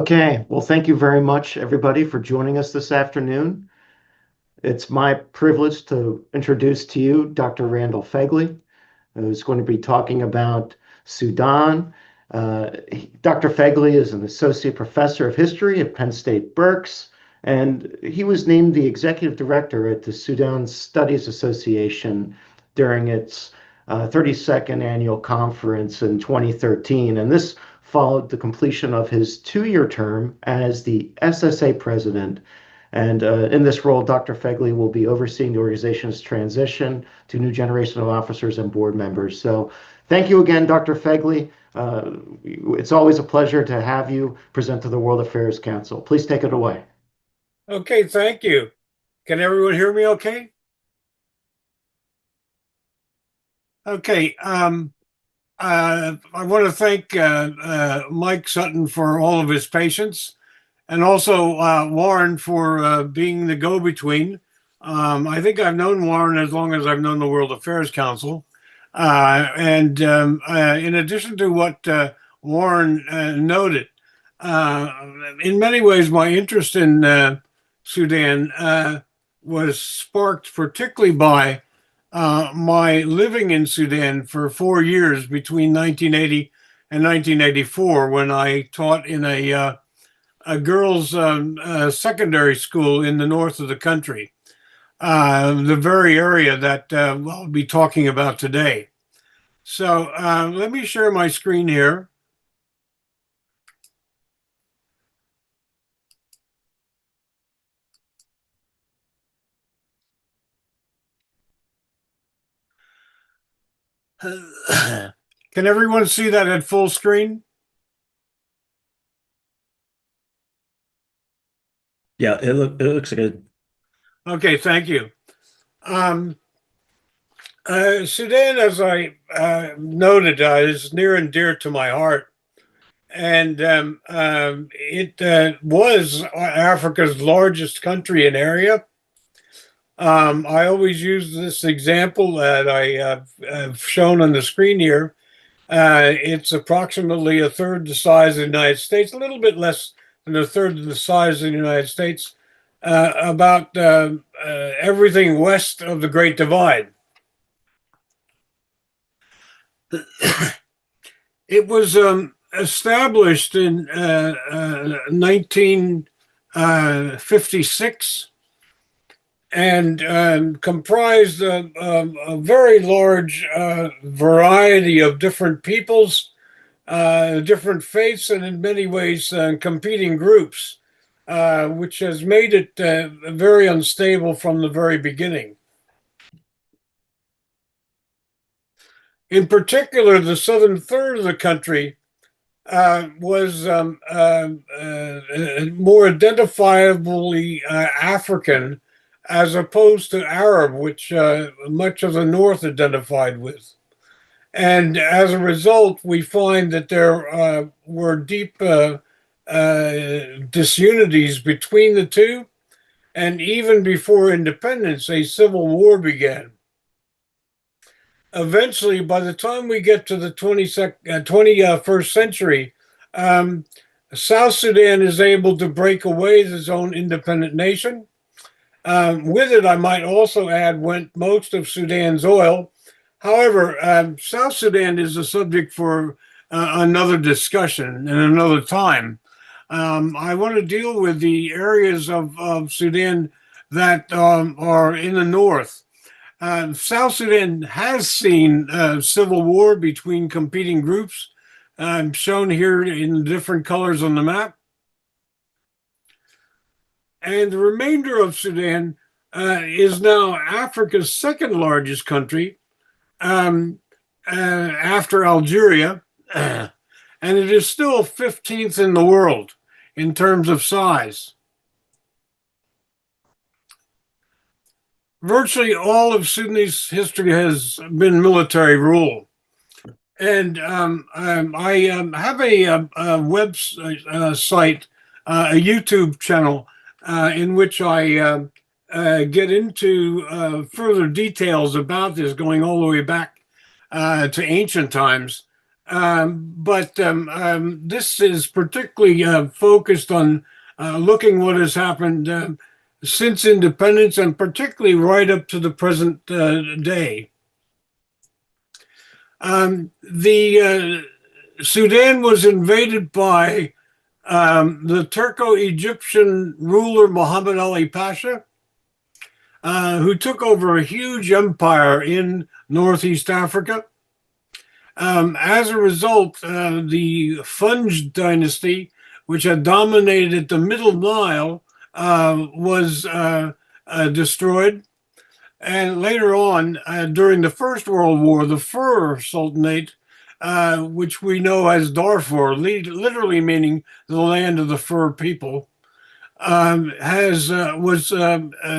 Okay, well, thank you very much, everybody, for joining us this afternoon. It's my privilege to introduce to you Dr. Randall Fegley, who's going to be talking about Sudan. Dr. Fegley is an associate professor of history at Penn State Berks, and he was named the executive director at the Sudan Studies Association during its 32nd annual conference in 2013. And this followed the completion of his 2-year term as the SSA president. And in this role, Dr. Fegley will be overseeing the organization's transition to new generation of officers and board members. So thank you again, Dr. Fegley. It's always a pleasure to have you present to the World Affairs Council. Please take it away. Okay, thank you. Can everyone hear me okay? Okay, I want to thank Mike Sutton for all of his patience, and also Warren for being the go-between. I think I've known Warren as long as I've known the World Affairs Council. And in addition to what Warren noted, in many ways, my interest in Sudan was sparked particularly by my living in Sudan for 4 years between 1980 and 1984, when I taught in a girls' secondary school in the north of the country, the very area that I'll be talking about today. So let me share my screen here. Can everyone see that at full screen? Yeah, it looks good. Okay, thank you. Sudan, as I noted, is near and dear to my heart. And it was Africa's largest country in area. I always use this example that I have shown on the screen here. It's approximately a third the size of the United States, a little bit less than a third of the size of the United States, about everything west of the Great Divide. It was established in 1956 and comprised a very large variety of different peoples, different faiths, and in many ways competing groups, which has made it very unstable from the very beginning. In particular, the southern third of the country was more identifiably African, as opposed to Arab, which much of the North identified with. And as a result, we find that there were deep disunities between the two. And even before independence, a civil war began. Eventually, by the time we get to the 21st century, South Sudan is able to break away as its own independent nation. With it, I might also add, went most of Sudan's oil. However, South Sudan is a subject for another discussion and another time. I want to deal with the areas of Sudan that are in the north. South Sudan has seen civil war between competing groups, shown here in different colors on the map. And the remainder of Sudan is now Africa's second largest country after Algeria, and it is still 15th in the world in terms of size. Virtually all of Sudanese history has been military rule. And I have a website, a YouTube channel, in which I get into further details about this, going all the way back to ancient times. But this is particularly focused on looking what has happened since independence, and particularly right up to the present day. The Sudan was invaded by the Turco-Egyptian ruler Muhammad Ali Pasha, who took over a huge empire in Northeast Africa. As a result, the Funj dynasty, which had dominated the Middle Nile, was destroyed. And later on, during the First World War, the Fur Sultanate, which we know as Darfur, literally meaning the land of the fur people, was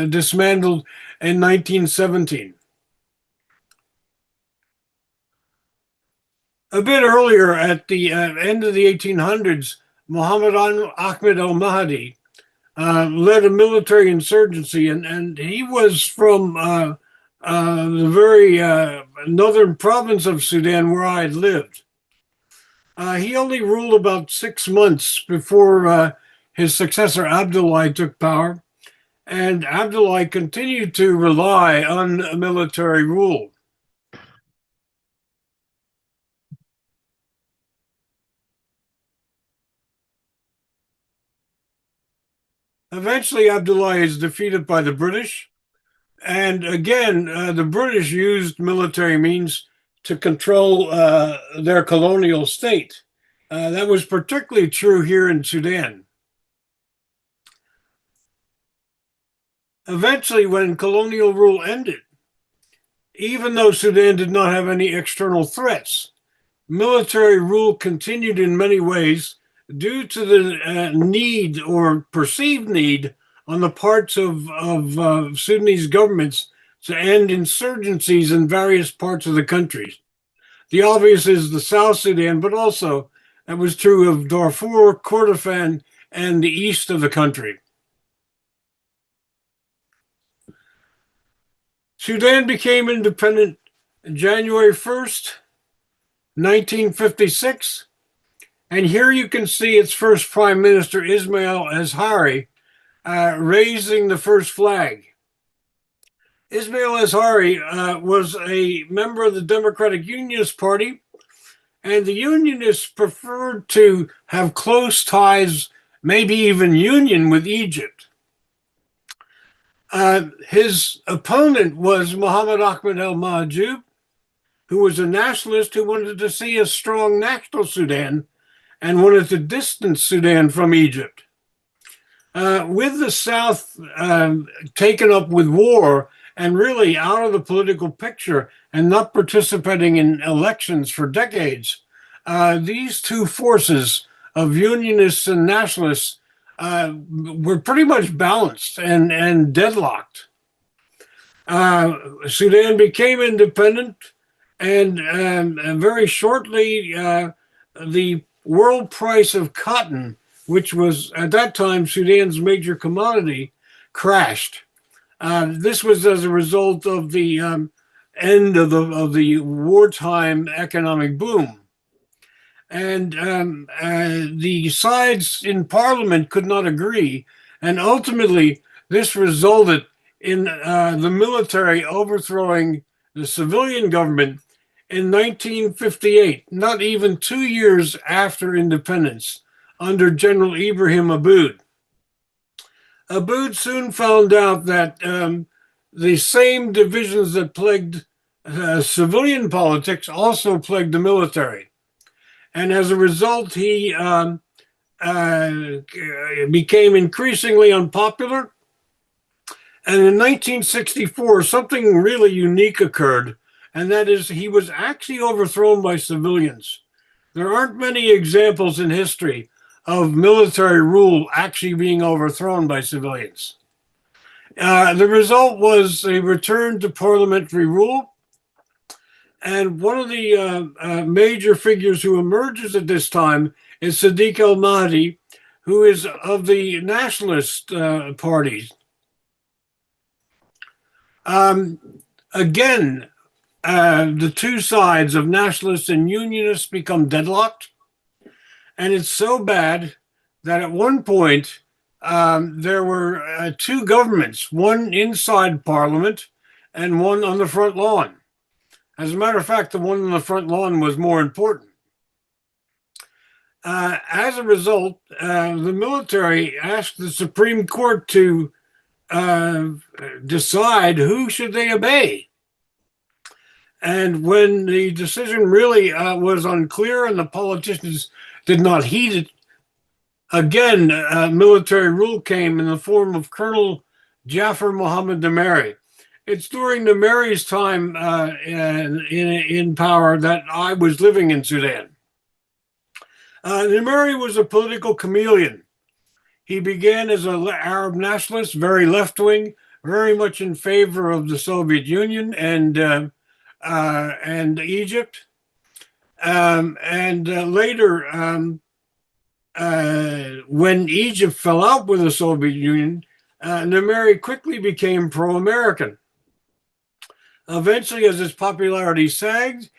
dismantled in 1917. A bit earlier, at the end of the 1800s, Muhammad Ahmed al-Mahdi led a military insurgency, and he was from the very northern province of Sudan where I had lived. He only ruled about 6 months before his successor Abdullah took power, and Abdullah continued to rely on military rule. Eventually, Abdullah is defeated by the British. And again, the British used military means to control their colonial state. That was particularly true here in Sudan. Eventually, when colonial rule ended, even though Sudan did not have any external threats, military rule continued in many ways due to the need or perceived need on the parts of Sudanese governments to end insurgencies in various parts of the country. The obvious is the South Sudan, but also that was true of Darfur, Kordofan, and the east of the country. Sudan became independent January 1st, 1956. And here you can see its first prime minister, Ismail Azhari, raising the first flag. Ismail Azhari was a member of the Democratic Unionist Party, and the Unionists preferred to have close ties, maybe even union, with Egypt. His opponent was Muhammad Ahmed al-Mahjoub, who was a nationalist who wanted to see a strong national Sudan and wanted to distance Sudan from Egypt. With the South taken up with war and really out of the political picture and not participating in elections for decades, these two forces of unionists and nationalists were pretty much balanced and deadlocked. Sudan became independent, and very shortly, the world price of cotton, which was at that time Sudan's major commodity, crashed. This was as a result of the end of the wartime economic boom. And the sides in parliament could not agree. And ultimately, this resulted in the military overthrowing the civilian government in 1958, not even 2 years after independence, under General Ibrahim Aboud. Aboud soon found out that the same divisions that plagued civilian politics also plagued the military. And as a result, he became increasingly unpopular. And in 1964, something really unique occurred, and that is he was actually overthrown by civilians. There aren't many examples in history of military rule actually being overthrown by civilians. The result was a return to parliamentary rule. And one of the major figures who emerges at this time is Sadiq al-Mahdi, who is of the nationalist party. Again, the two sides of nationalists and unionists become deadlocked. And it's so bad that at one point there were two governments, one inside Parliament and one on the front lawn. As a matter of fact, the one on the front lawn was more important. As a result, the military asked the Supreme Court to decide who should they obey. And when the decision really was unclear and the politicians did not heed it, again, military rule came in the form of Colonel Jafar Mohammed Nimeri. It's during Nimeri's time in power that I was living in Sudan. Nimeri was a political chameleon. He began as an Arab nationalist, very left-wing, very much in favor of the Soviet Union and Egypt. Later, when Egypt fell out with the Soviet Union, Nimeri quickly became pro-American. Eventually, as his popularity sagged,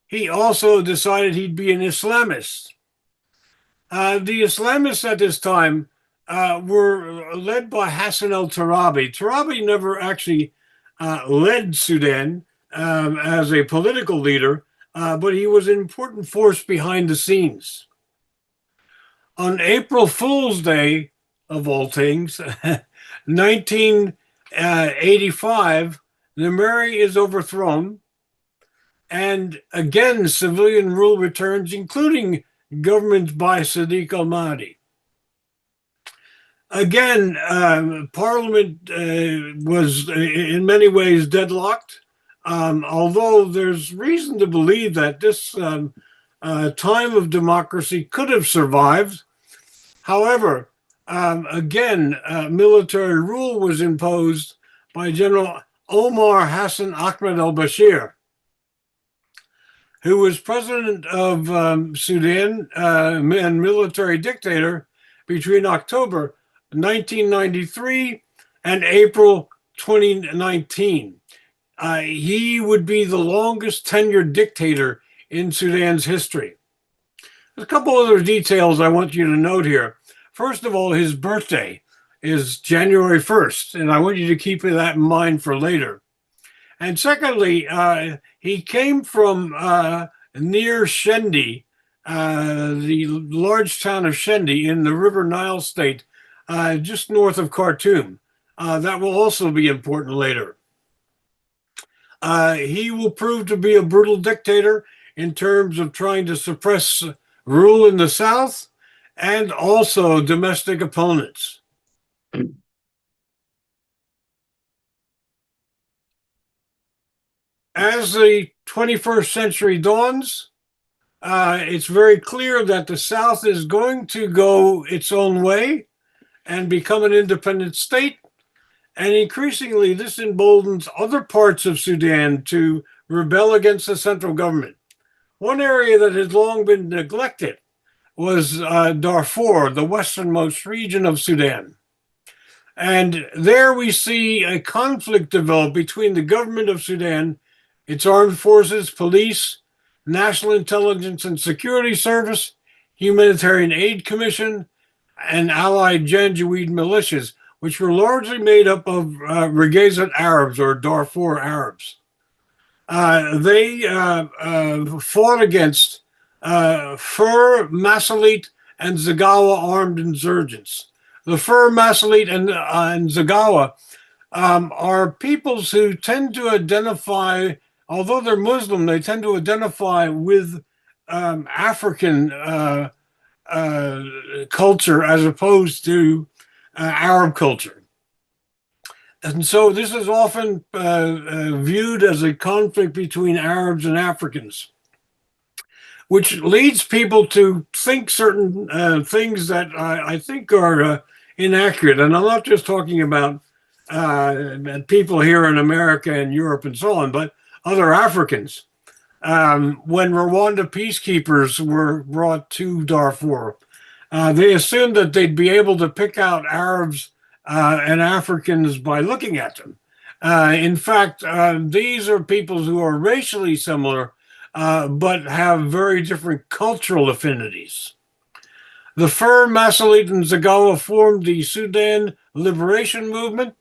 he also decided he'd be an Islamist. The Islamists at this time were led by Hassan al-Turabi. Turabi never actually led Sudan as a political leader, but he was an important force behind the scenes. On April Fool's Day, of all things, 1985, Nimeri is overthrown, and again civilian rule returns, including government by Sadiq al-Mahdi. Again, Parliament was in many ways deadlocked, although there's reason to believe that this time of democracy could have survived. However, again, military rule was imposed by General Omar Hassan Ahmed al-Bashir, who was president of Sudan and military dictator between October 1993 and April 2019. He would be the longest tenured dictator in Sudan's history. There's a couple other details I want you to note here. First of all, his birthday is January 1st, and I want you to keep that in mind for later. And secondly, he came from near Shendi, the large town of Shendi in the River Nile state, just north of Khartoum. That will also be important later. He will prove to be a brutal dictator in terms of trying to suppress rule in the south and also domestic opponents. As the 21st century dawns, it's very clear that the South is going to go its own way and become an independent state. And increasingly, this emboldens other parts of Sudan to rebel against the central government. One area that has long been neglected was Darfur, the westernmost region of Sudan. And there we see a conflict develop between the government of Sudan, its armed forces, police, National Intelligence and Security Service, Humanitarian Aid Commission, and allied Janjaweed militias, which were largely made up of Regazat Arabs or Darfur Arabs. They fought against Fur, Masalit, and Zagawa armed insurgents. The Fur, Masalit, and Zagawa are peoples who tend to identify, although they're Muslim, they tend to identify with African culture as opposed to Arab culture. And so this is often viewed as a conflict between Arabs and Africans, which leads people to think certain things that I think are inaccurate. And I'm not just talking about people here in America and Europe and so on, but other Africans. When Rwanda peacekeepers were brought to Darfur, they assumed that they'd be able to pick out Arabs and Africans by looking at them. In fact, these are peoples who are racially similar, but have very different cultural affinities. The Fur, Masalit, and Zagawa formed the Sudan Liberation Movement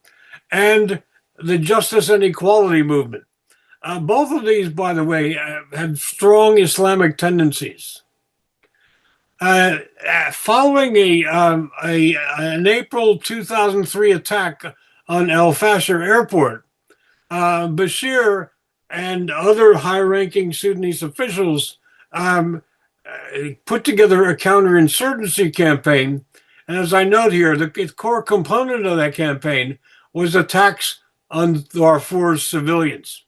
and the Justice and Equality Movement. Both of these, by the way, had strong Islamic tendencies. Following an April 2003 attack on El Fasher Airport, Bashir and other high-ranking Sudanese officials put together a counterinsurgency campaign. And as I note here, the core component of that campaign was attacks on Darfur's civilians.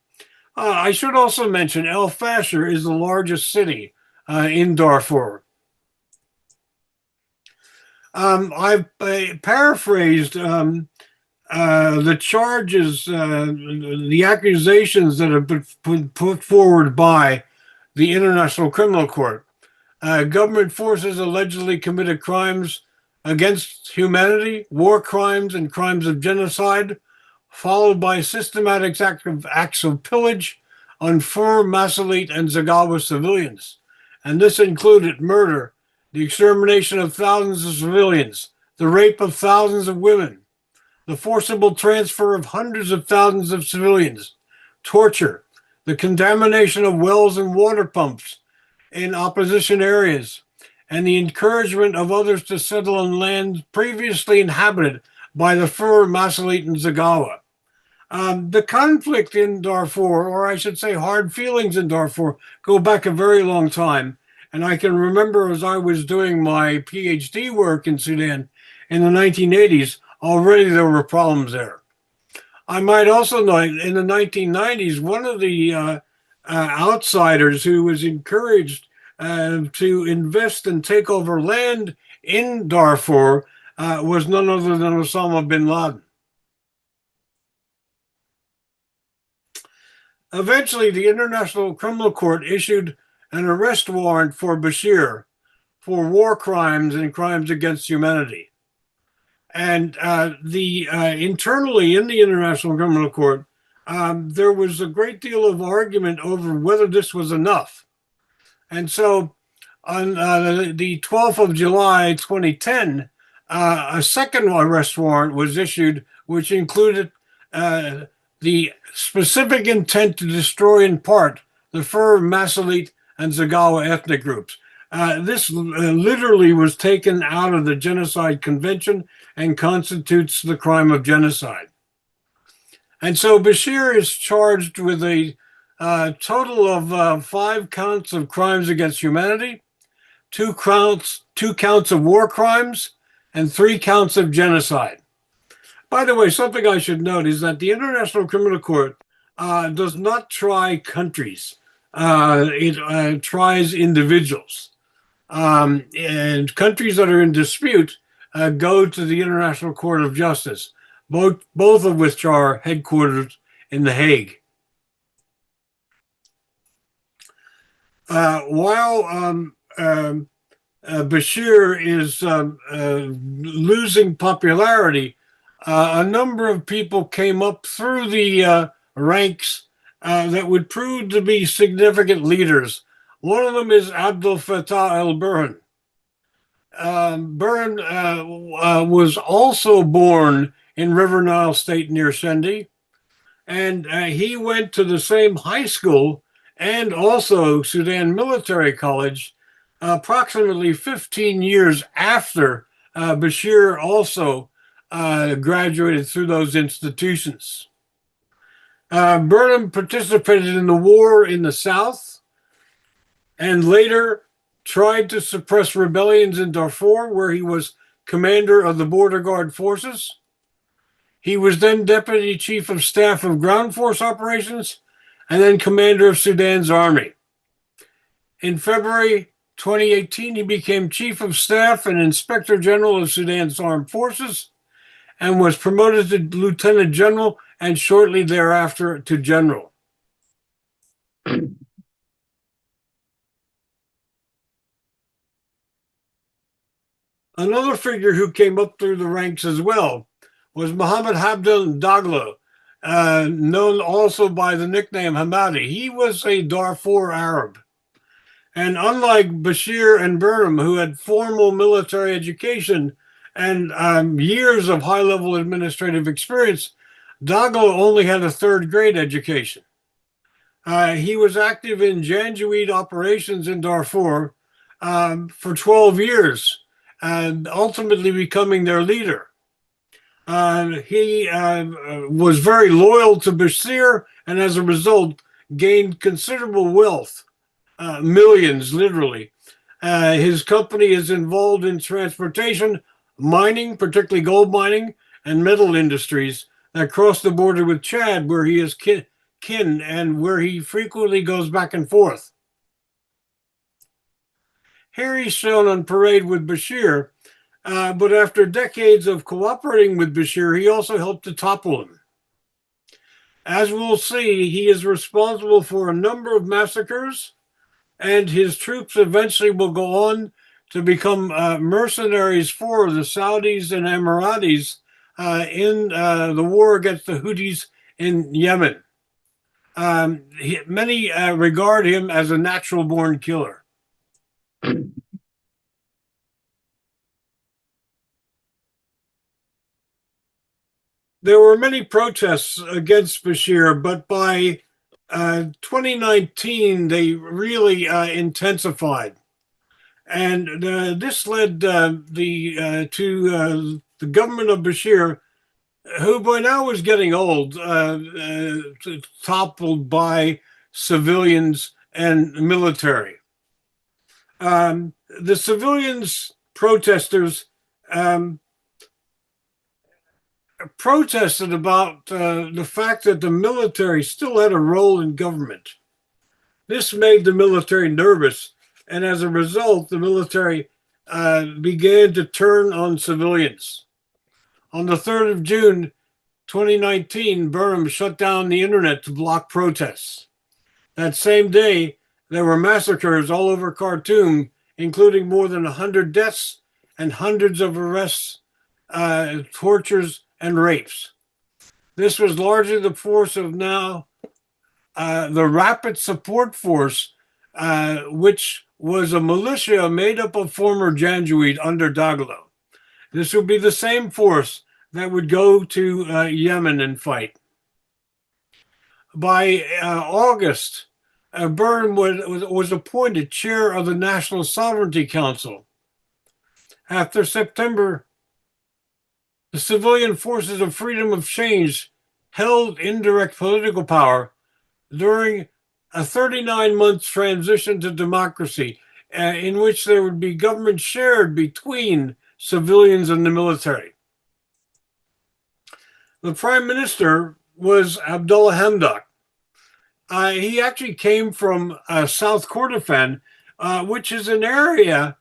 I should also mention El Fasher is the largest city in Darfur. I've paraphrased the charges, the accusations that have been put forward by the International Criminal Court. Government forces allegedly committed crimes against humanity, war crimes, and crimes of genocide, followed by systematic acts of pillage on Fur, Masalit, and Zagawa civilians. And this included murder, the extermination of thousands of civilians, the rape of thousands of women, the forcible transfer of hundreds of thousands of civilians, torture, the contamination of wells and water pumps in opposition areas, and the encouragement of others to settle on land previously inhabited by the Fur, Masalit, and Zagawa. The conflict in Darfur, or I should say hard feelings in Darfur, go back a very long time. And I can remember as I was doing my PhD work in Sudan in the 1980s, already there were problems there. I might also note in the 1990s, one of the outsiders who was encouraged to invest and take over land in Darfur was none other than Osama bin Laden. Eventually, the International Criminal Court issued an arrest warrant for Bashir for war crimes and crimes against humanity. And internally in the International Criminal Court, there was a great deal of argument over whether this was enough. And so on the 12th of July, 2010, a second arrest warrant was issued, which included the specific intent to destroy in part the Fur, Masalit, and Zagawa ethnic groups. This literally was taken out of the Genocide Convention and constitutes the crime of genocide. And so Bashir is charged with a total of 5 counts of crimes against humanity, 2 counts of war crimes, and 3 counts of genocide. By the way, something I should note is that the International Criminal Court does not try countries. It tries individuals. And countries that are in dispute go to the International Court of Justice, both of which are headquartered in The Hague. While Bashir is losing popularity, a number of people came up through the ranks that would prove to be significant leaders. One of them is Abdel Fattah el-Burhan. Burhan was also born in River Nile State near Shendi, and he went to the same high school and also Sudan Military College approximately 15 years after Bashir also graduated through those institutions. Burhan participated in the war in the South and later tried to suppress rebellions in Darfur, where he was commander of the Border Guard Forces. He was then Deputy Chief of Staff of Ground Force Operations and then commander of Sudan's army. In February 2018, he became Chief of Staff and Inspector General of Sudan's Armed Forces and was promoted to Lieutenant General and shortly thereafter to General. Another figure who came up through the ranks as well was Mohammed Hamdan Daglo, known also by the nickname Hamadi. He was a Darfur Arab. And unlike Bashir and Burnham, who had formal military education and years of high level administrative experience, Dagalo only had a third grade education. He was active in Janjaweed operations in Darfur for 12 years, and ultimately becoming their leader. He was very loyal to Bashir, and as a result, gained considerable wealth, millions literally. His company is involved in transportation, mining, particularly gold mining, and metal industries that cross the border with Chad, where he is kin and where he frequently goes back and forth. Here he's shown on parade with Bashir, but after decades of cooperating with Bashir, he also helped to topple him. As we'll see, he is responsible for a number of massacres, and his troops eventually will go on to become mercenaries for the Saudis and Emiratis in the war against the Houthis in Yemen. Many regard him as a natural-born killer. There were many protests against Bashir, but by 2019, they really intensified. And this led to the government of Bashir, who by now was getting old, toppled by civilians and military. The civilians, protesters, protested about the fact that the military still had a role in government. This made the military nervous, and as a result, the military began to turn on civilians. On the 3rd of June, 2019, Burnham shut down the internet to block protests. That same day, there were massacres all over Khartoum, including more than 100 deaths and hundreds of arrests, tortures, and rapes. This was largely the force of now the Rapid Support Force, which was a militia made up of former Janjaweed under Dagalo. This would be the same force that would go to Yemen and fight. By August, Burnham was appointed chair of the National Sovereignty Council. After September, the civilian forces of freedom of change held indirect political power during a 39-month transition to democracy, in which there would be government shared between civilians and the military. The prime minister was Abdullah Hamdok. He actually came from South Kordofan, which is an area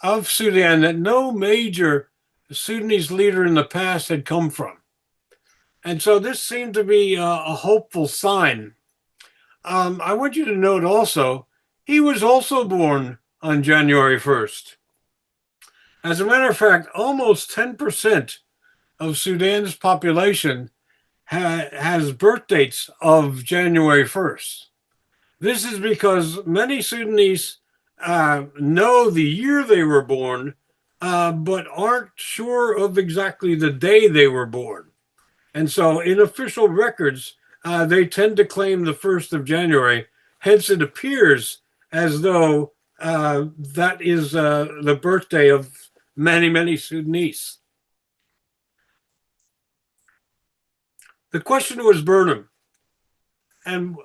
of Sudan that no major Sudanese leader in the past had come from. And so this seemed to be a hopeful sign. I want you to note also, he was also born on January 1st. As a matter of fact, almost 10% of Sudan's population has birth dates of January 1st. This is because many Sudanese know the year they were born, but aren't sure of exactly the day they were born. And so in official records, they tend to claim the 1st of January. Hence, it appears as though that is the birthday of many, many Sudanese. The question was Burnham. And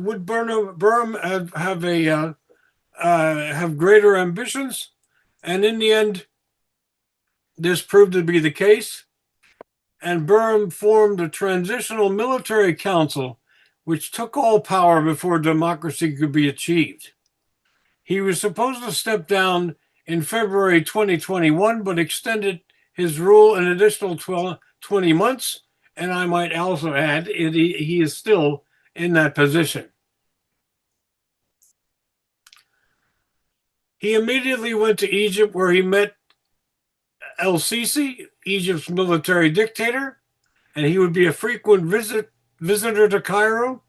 would Burnham have greater ambitions? And in the end, this proved to be the case. And Burnham formed a transitional military council, which took all power before democracy could be achieved. He was supposed to step down in February 2021, but extended his rule an additional 20 months. And I might also add, he is still in that position. He immediately went to Egypt, where he met El Sisi, Egypt's military dictator, and he would be a frequent visitor to Cairo.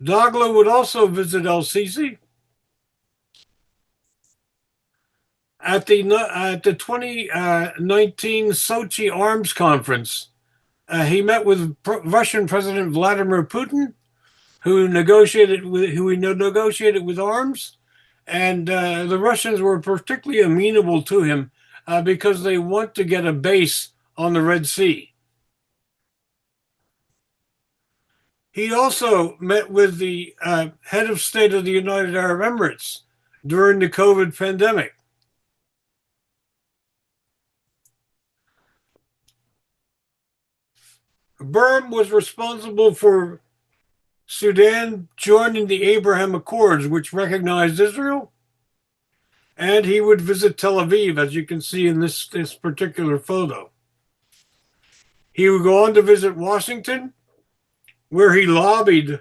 Daglo would also visit El-Sisi. At the 2019 Sochi Arms Conference, he met with Russian President Vladimir Putin, who negotiated with arms, and the Russians were particularly amenable to him because they want to get a base on the Red Sea. He also met with the head of state of the United Arab Emirates during the COVID pandemic. Burm was responsible for Sudan joining the Abraham Accords, which recognized Israel, and he would visit Tel Aviv, as you can see in this particular photo. He would go on to visit Washington, where he lobbied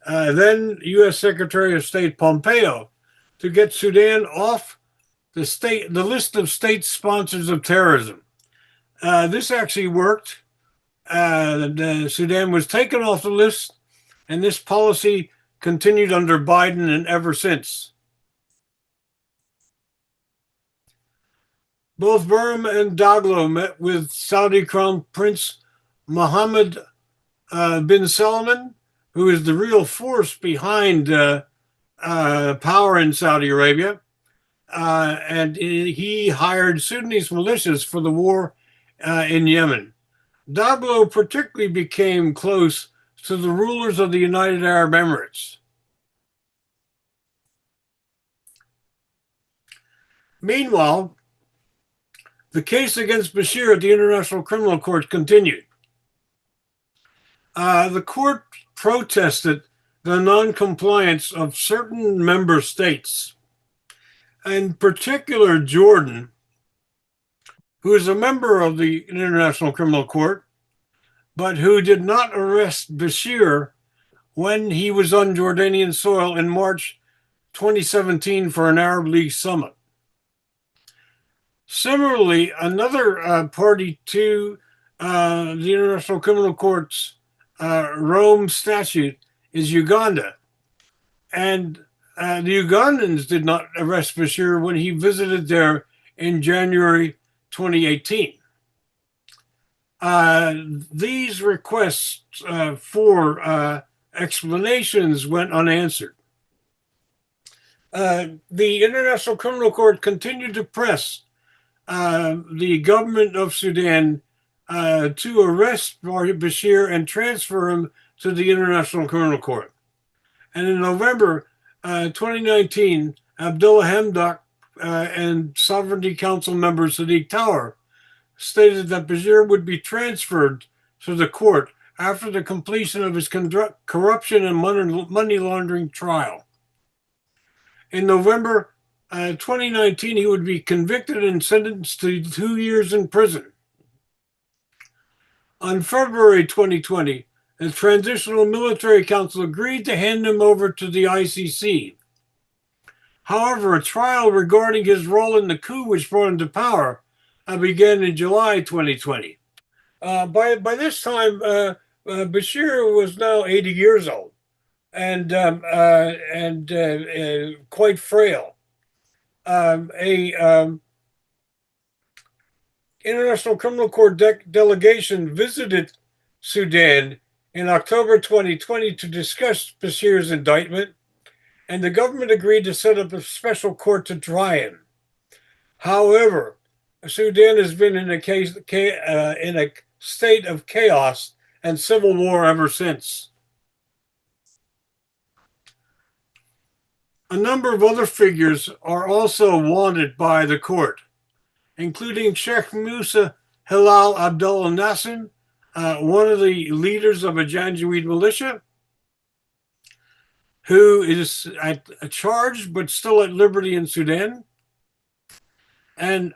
then U.S. Secretary of State Pompeo to get Sudan off the list of state sponsors of terrorism. This actually worked. Sudan was taken off the list, and this policy continued under Biden and ever since. Both Burm and Daglo met with Saudi Crown Prince Mohammed bin Salman, who is the real force behind power in Saudi Arabia. And he hired Sudanese militias for the war in Yemen. Daglo particularly became close to the rulers of the United Arab Emirates. Meanwhile, the case against Bashir at the International Criminal Court continued. The court protested the non-compliance of certain member states, in particular Jordan, who is a member of the International Criminal Court, but who did not arrest Bashir when he was on Jordanian soil in March 2017 for an Arab League summit. Similarly, another party to the International Criminal Court's Rome Statute is Uganda. And the Ugandans did not arrest Bashir when he visited there in January 2018. These requests for explanations went unanswered. The International Criminal Court continued to press the government of Sudan to arrest Bashir and transfer him to the International Criminal Court. And in November 2019, Abdullah Hamdok and Sovereignty Council member Sadiq Tower stated that Bashir would be transferred to the court after the completion of his corruption and money laundering trial. In November 2019, he would be convicted and sentenced to 2 years in prison. On February 2020, the Transitional Military Council agreed to hand him over to the ICC. However, a trial regarding his role in the coup which brought him to power began in July 2020. By this time, Bashir was now 80 years old and quite frail. International Criminal Court delegation visited Sudan in October 2020 to discuss Bashir's indictment, and the government agreed to set up a special court to try him. However, Sudan has been in a state of chaos and civil war ever since. A number of other figures are also wanted by the court, including Sheikh Musa Hilal Abdullah Nassim, one of the leaders of a Janjaweed militia, who is charged but still at liberty in Sudan, and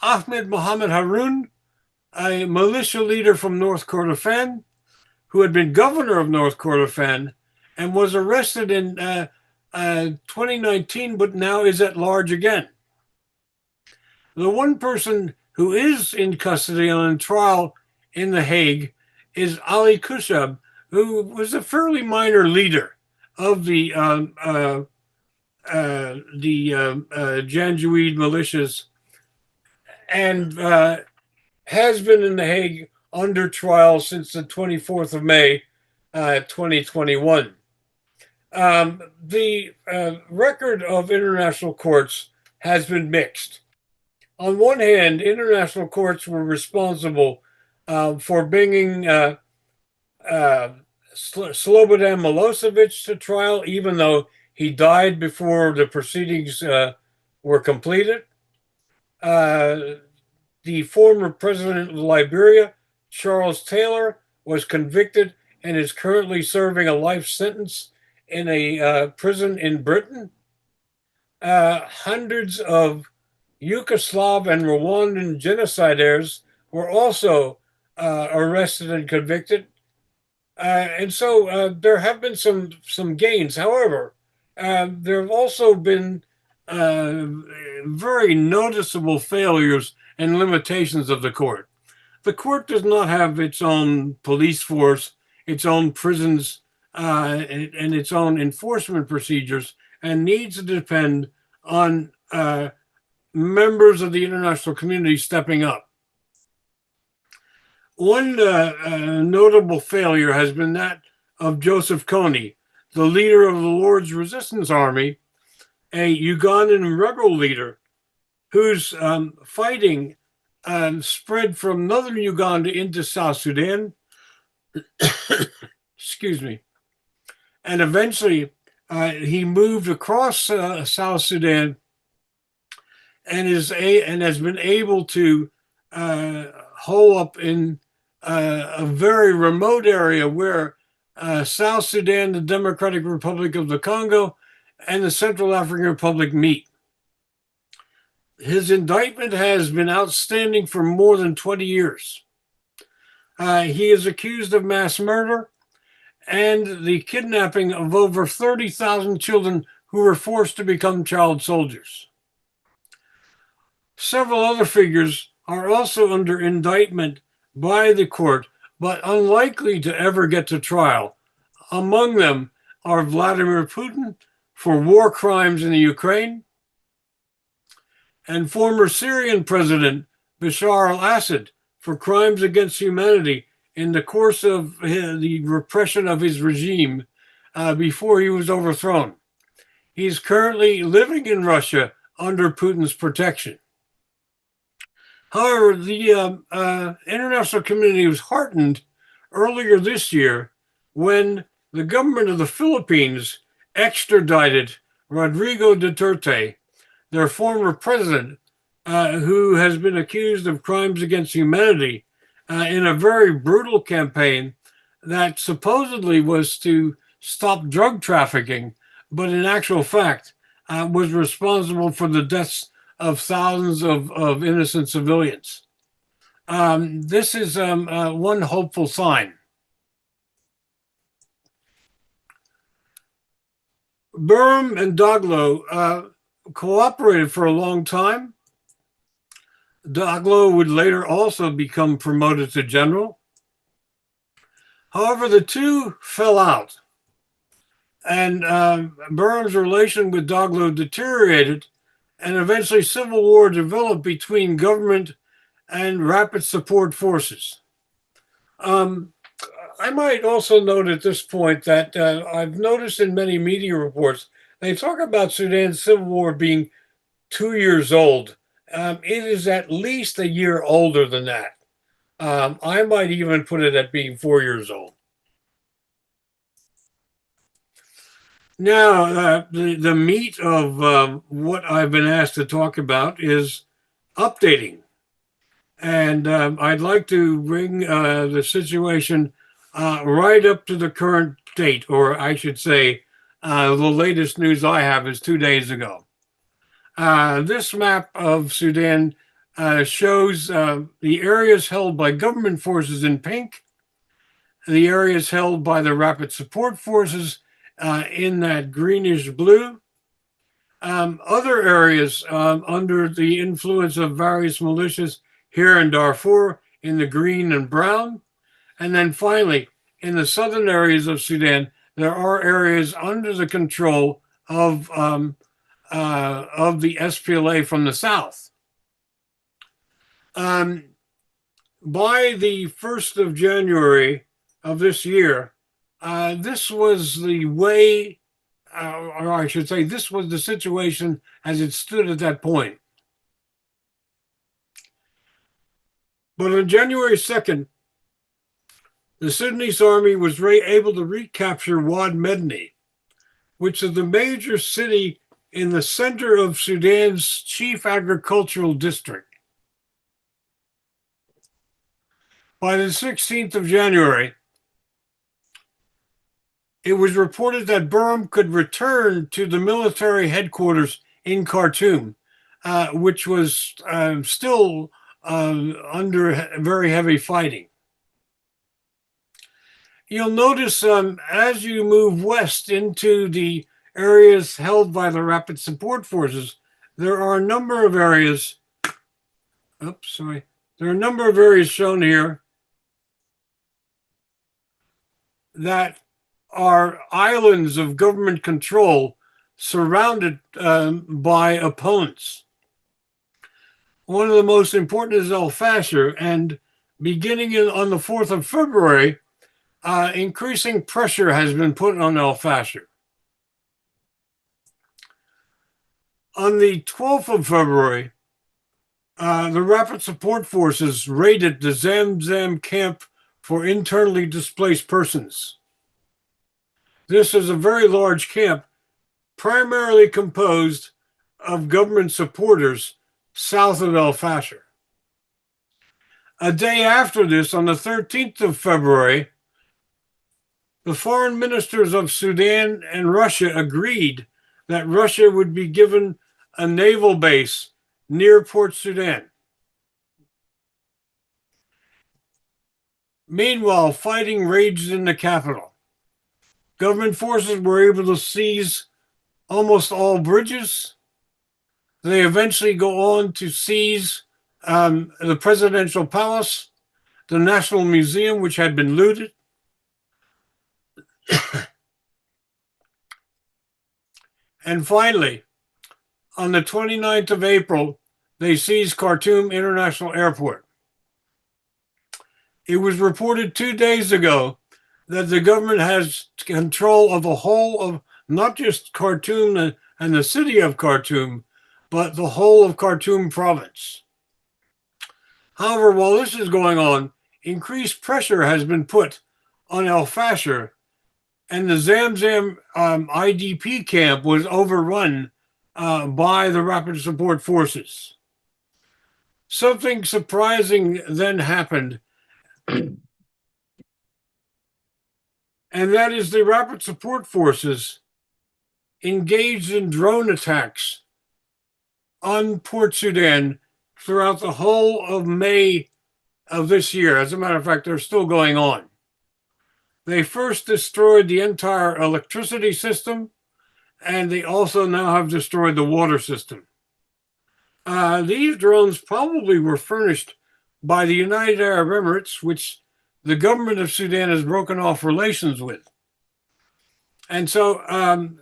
Ahmed Mohammed Haroun, a militia leader from North Kordofan, who had been governor of North Kordofan and was arrested in 2019, but now is at large again. The one person who is in custody and on trial in The Hague is Ali Kushab, who was a fairly minor leader of the Janjaweed militias, and has been in The Hague under trial since the 24th of May, 2021. The record of international courts has been mixed. On one hand, international courts were responsible for bringing Slobodan Milosevic to trial, even though he died before the proceedings were completed. The former president of Liberia, Charles Taylor, was convicted and is currently serving a life sentence in a prison in Britain. Hundreds of Yugoslav and Rwandan genocidaires were also arrested and convicted. And so there have been some gains. However, there have also been very noticeable failures and limitations of the court. The court does not have its own police force, its own prisons, and its own enforcement procedures, and needs to depend on members of the international community stepping up. One notable failure has been that of Joseph Kony, the leader of the Lord's Resistance Army, a Ugandan rebel leader whose fighting spread from northern Uganda into South Sudan. Excuse me. And eventually he moved across South Sudan and has been able to hole up in a very remote area where South Sudan, the Democratic Republic of the Congo, and the Central African Republic meet. His indictment has been outstanding for more than 20 years. He is accused of mass murder and the kidnapping of over 30,000 children who were forced to become child soldiers. Several other figures are also under indictment by the court, but unlikely to ever get to trial. Among them are Vladimir Putin for war crimes in the Ukraine, and former Syrian President Bashar al-Assad for crimes against humanity in the course of the repression of his regime before he was overthrown. He's currently living in Russia under Putin's protection. However, the international community was heartened earlier this year when the government of the Philippines extradited Rodrigo Duterte, their former president, who has been accused of crimes against humanity in a very brutal campaign that supposedly was to stop drug trafficking, but in actual fact was responsible for the deaths of thousands of innocent civilians. This is one hopeful sign. Burham and Daglo cooperated for a long time. Daglo would later also become promoted to general. However, the two fell out, and Burham's relation with Daglo deteriorated, and eventually civil war developed between government and rapid support forces. I might also note at this point that I've noticed in many media reports, they talk about Sudan's civil war being 2 years old. It is at least a year older than that. I might even put it at being 4 years old. Now, the meat of what I've been asked to talk about is updating. And I'd like to bring the situation right up to the current date, or I should say, the latest news I have is 2 days ago. This map of Sudan shows the areas held by government forces in pink, the areas held by the rapid support forces in that greenish blue, other areas under the influence of various militias here in Darfur in the green and brown, And then finally, in the southern areas of Sudan, there are areas under the control of the SPLA from the south. By the 1st of January of this year, this was the way, or I should say, this was the situation as it stood at that point. But on January 2nd, the Sudanese army was able to recapture Wad Medni, which is the major city in the center of Sudan's chief agricultural district. By the 16th of January, it was reported that Burham could return to the military headquarters in Khartoum, which was still under very heavy fighting. You'll notice as you move west into the areas held by the Rapid Support Forces, there are a number of areas. There are a number of areas shown here that are islands of government control surrounded by opponents. One of the most important is El Fasher, and beginning on the 4th of February, increasing pressure has been put on El Fasher. On the 12th of February, the Rapid Support Forces raided the Zamzam camp for internally displaced persons. This is a very large camp, primarily composed of government supporters south of El Fasher. A day after this, on the 13th of February, the foreign ministers of Sudan and Russia agreed that Russia would be given a naval base near Port Sudan. Meanwhile, fighting raged in the capital. Government forces were able to seize almost all bridges. They eventually go on to seize the presidential palace, the National Museum, which had been looted. And finally, on the 29th of April, they seized Khartoum International Airport. It was reported 2 days ago that the government has control of the whole of not just Khartoum and the city of Khartoum, but the whole of Khartoum province. However, while this is going on, increased pressure has been put on El Fasher, and the Zamzam IDP camp was overrun by the Rapid Support Forces. Something surprising then happened, and that is the Rapid Support Forces engaged in drone attacks on Port Sudan throughout the whole of May of this year. As a matter of fact, they're still going on. They first destroyed the entire electricity system, and they also now have destroyed the water system. These drones probably were furnished by the United Arab Emirates, which the government of Sudan has broken off relations with. And so,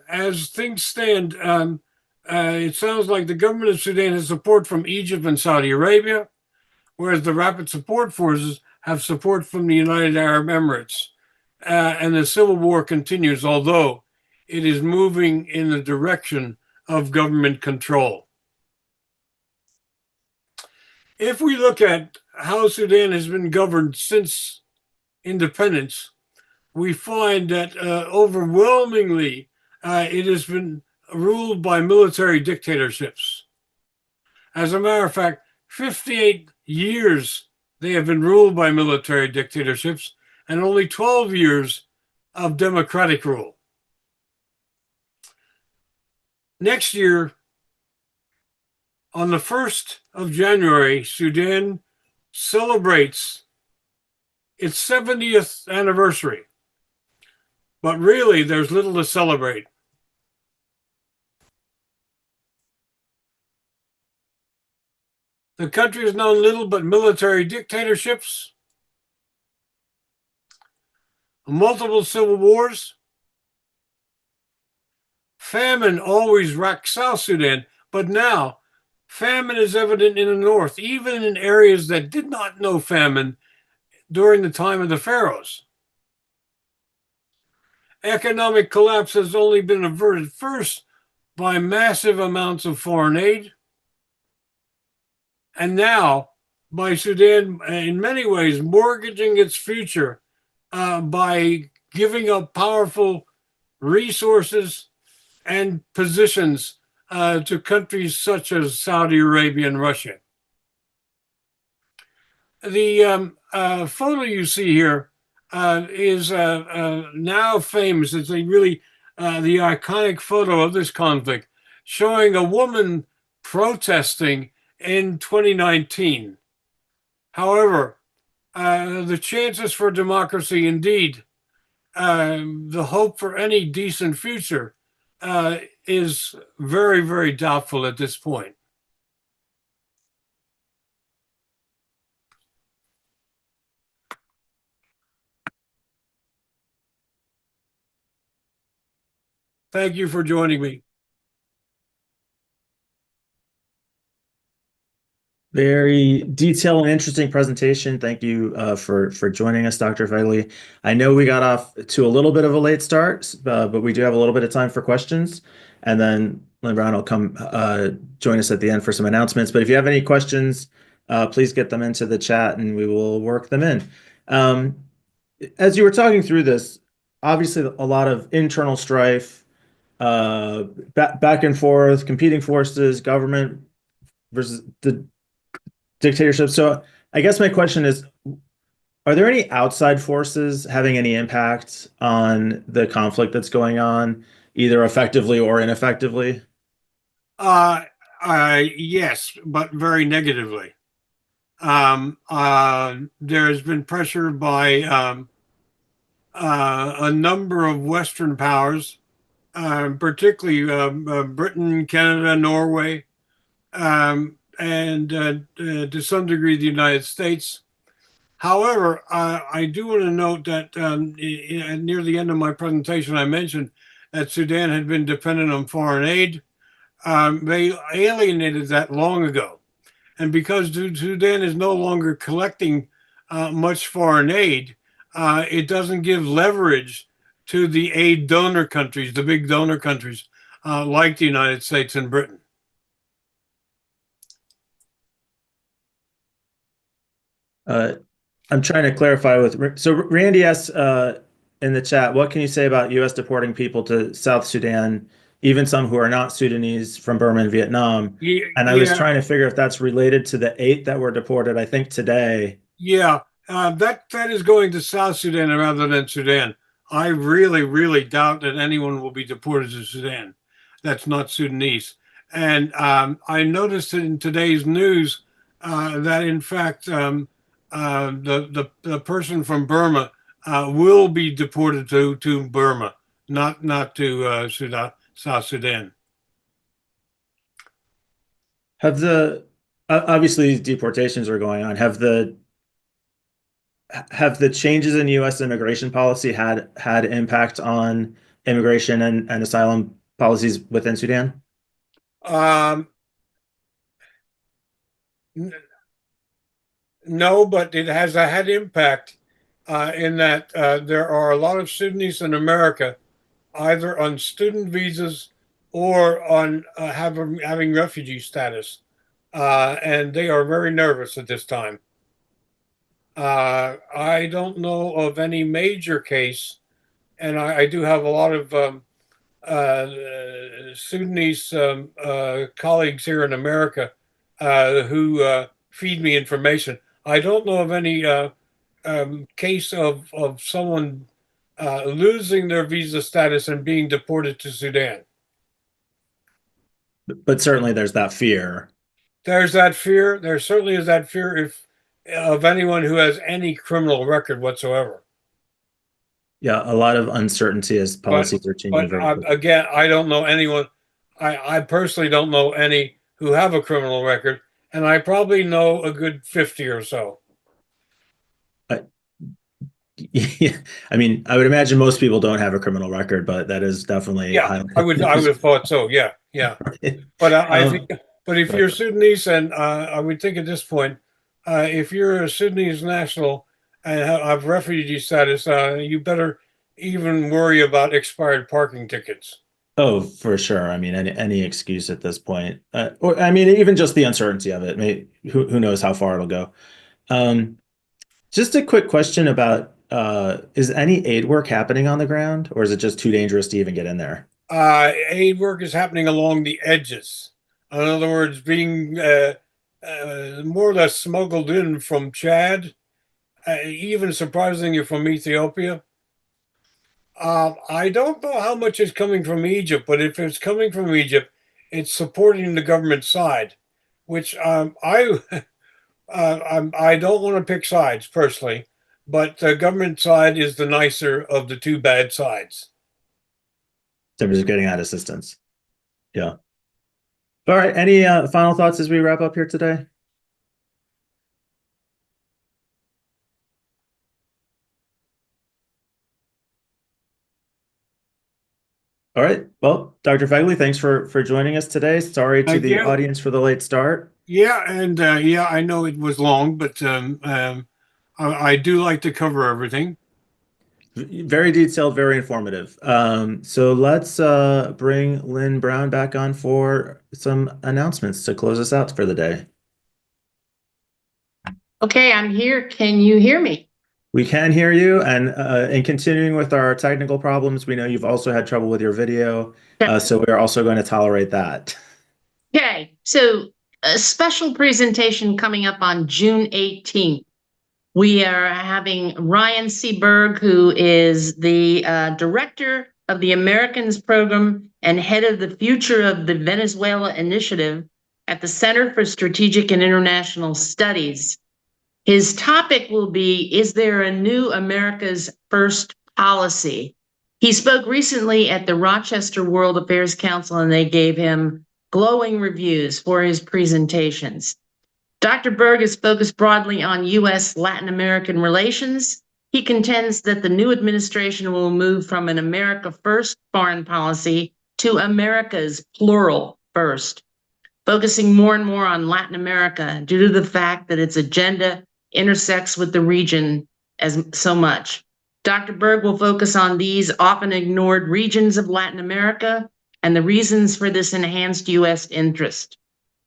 as things stand, it sounds like the government of Sudan has support from Egypt and Saudi Arabia, whereas the Rapid Support Forces have support from the United Arab Emirates. And the civil war continues, although it is moving in the direction of government control. If we look at how Sudan has been governed since independence, we find that overwhelmingly it has been ruled by military dictatorships. As a matter of fact, 58 years they have been ruled by military dictatorships, and only 12 years of democratic rule. Next year, on the 1st of January, Sudan celebrates its 70th anniversary. But really, there's little to celebrate. The country has known little but military dictatorships, multiple civil wars. Famine always racked South Sudan, but now famine is evident in the north, even in areas that did not know famine during the time of the pharaohs. Economic collapse has only been averted first by massive amounts of foreign aid, and now by Sudan, in many ways, mortgaging its future by giving up powerful resources and positions to countries such as Saudi Arabia and Russia. The photo you see here is now famous. It's a really the iconic photo of this conflict, showing a woman protesting in 2019. However, the chances for democracy, indeed, the hope for any decent future, is very, very doubtful at this point. Thank you for joining me. Very detailed and interesting presentation. Thank you for joining us, Dr. Fegley. I know we got off to a little bit of a late start, but we do have a little bit of time for questions. And then Lynn Brown will come join us at the end for some announcements. But if you have any questions, please get them into the chat and we will work them in. As you were talking through this, obviously a lot of internal strife, back and forth, competing forces, government versus the dictatorship. So I guess my question is, are there any outside forces having any impact on the conflict that's going on, either effectively or ineffectively? Yes, but very negatively. There's been pressure by a number of Western powers, particularly Britain, Canada, Norway, and to some degree the United States. However, I do want to note that near the end of my presentation, I mentioned that Sudan had been dependent on foreign aid. They alienated that long ago. And because Sudan is no longer collecting much foreign aid, it doesn't give leverage to the aid donor countries, the big donor countries like the United States and Britain. I'm trying to clarify so Randy asks in the chat, what can you say about U.S. deporting people to South Sudan, even some who are not Sudanese from Burma and Vietnam? And I was trying to figure if that's related to the 8 that were deported, I think today. Yeah, that is going to South Sudan rather than Sudan. I really, really doubt that anyone will be deported to Sudan that's not Sudanese. And I noticed in today's news that, in fact, the person from Burma will be deported to Burma, not to Sudan, South Sudan. Have obviously deportations are going on. Have the changes in U.S. immigration policy had impact on immigration and asylum policies within Sudan? No, but it has had impact in that there are a lot of Sudanese in America, either on student visas or on having refugee status, and they are very nervous at this time. I don't know of any major case, and I do have a lot of Sudanese colleagues here in America who feed me information. I don't know of any case of someone losing their visa status and being deported to Sudan. But certainly there's that fear. There's that fear. There certainly is that fear of anyone who has any criminal record whatsoever. Yeah, a lot of uncertainty as policies are changing very quickly. Again, I don't know anyone. I personally don't know any who have a criminal record, and I probably know a good 50 or so. Yeah, I mean, I would imagine most people don't have a criminal record, but that is definitely Yeah, highly. I would have thought so. Yeah, yeah. But I think, Um, but if you're Sudanese, and I would think at this point, if you're a Sudanese national and have refugee status, you better even worry about expired parking tickets. oh, for sure. I mean, any excuse at this point, or I mean, even just the uncertainty of it. Who knows how far it'll go. Um, just a quick question about is any aid work happening on the ground, or is it just too dangerous to even get in there? Aid work is happening along the edges. In other words, being more or less smuggled in from Chad, even surprisingly from Ethiopia. I don't know how much is coming from Egypt, but if it's coming from Egypt, it's supporting the government side, which I don't want to pick sides personally, but the government side is the nicer of the two bad sides. So we're just getting that assistance. Yeah. All right. Any final thoughts as we wrap up here today? All right. Well, Dr. Fegley, thanks for joining us today. Sorry to Thank the you. audience for the late start. Yeah, and yeah, I know it was long, but I do like to cover everything. Very detailed, very informative. So let's bring Lynn Brown back on for some announcements to close us out for the day. Okay, I'm here. Can you hear me? We can hear you, and in continuing with our technical problems, we know you've also had trouble with your video, so we're also going to tolerate that. Okay, so a special presentation coming up on June 18th. We are having Ryan C. Berg, who is the director of the Americans Program and head of the Future of the Venezuela Initiative at the Center for Strategic and International Studies. His topic will be, is there a new America's First policy? He spoke recently at the Rochester World Affairs Council, and they gave him glowing reviews for his presentations. Dr. Berg is focused broadly on U.S. Latin American relations. He contends that the new administration will move from an America First foreign policy to America's plural first, focusing more and more on Latin America due to the fact that its agenda intersects with the region as so much. Dr. Berg will focus on these often ignored regions of Latin America and the reasons for this enhanced U.S. interest.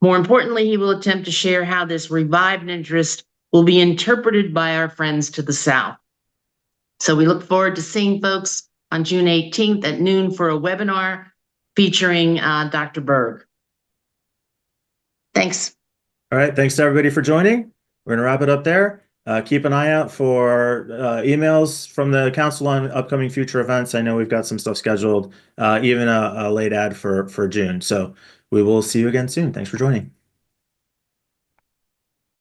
More importantly, he will attempt to share how this revived interest will be interpreted by our friends to the South. So we look forward to seeing folks on June 18th at noon for a webinar featuring Dr. Berg. Thanks. All right. Thanks to everybody for joining. We're going to wrap it up there. Keep an eye out for emails from the council on upcoming future events. I know we've got some stuff scheduled, even a late ad for June. So we will see you again soon. Thanks for joining.